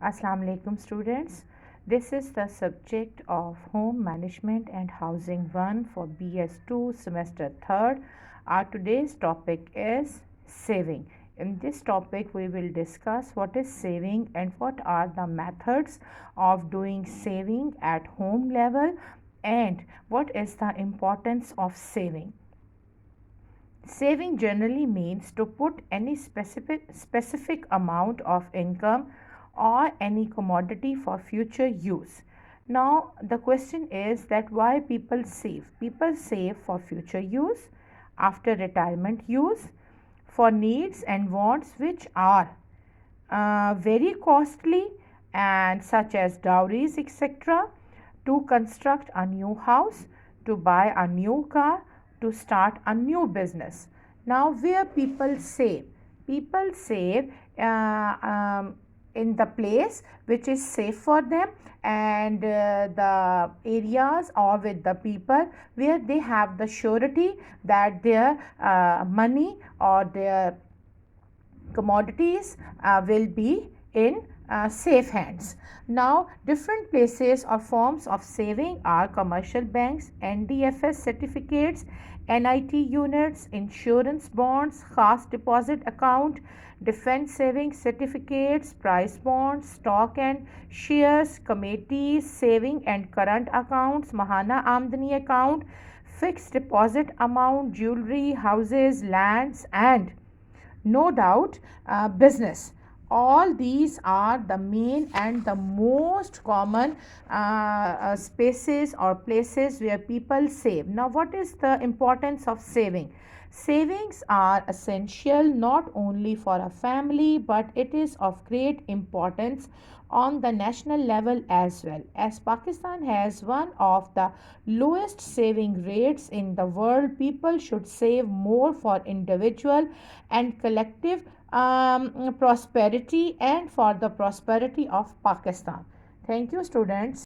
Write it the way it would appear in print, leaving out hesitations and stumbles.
Assalamu alaikum students. This is the subject of Home Management and Housing 1 for BS2 semester 3rd. Our today's topic is saving. In this topic we will discuss what is saving and what are the methods of doing saving at home level and what is the importance of saving. Saving generally means to put any specific amount of income or any commodity for future use. Now the question is that why people save? People save for future use, after retirement use, for needs and wants which are very costly and such as dowries etc., to construct a new house, to buy a new car, to start a new business. Now where people save? People save in the place which is safe for them and the areas or with the people where they have the surety that their money or their commodities will be in safe hands. Now different places or forms of saving are commercial banks, NDFS certificates, NIT units, insurance bonds, khas deposit account, defense savings certificates, price bonds, stock and shares, committees, saving and current accounts, Mahana Amdani account, fixed deposit amount, jewelry, houses, lands and no doubt business. All these are the main and the most common spaces or places where people save. Now what is the importance of saving? Savings are essential not only for a family but it is of great importance on the national level as well, as Pakistan has one of the lowest saving rates in the world. People should save more for individual and collective prosperity and for the prosperity of Pakistan. Thank you students.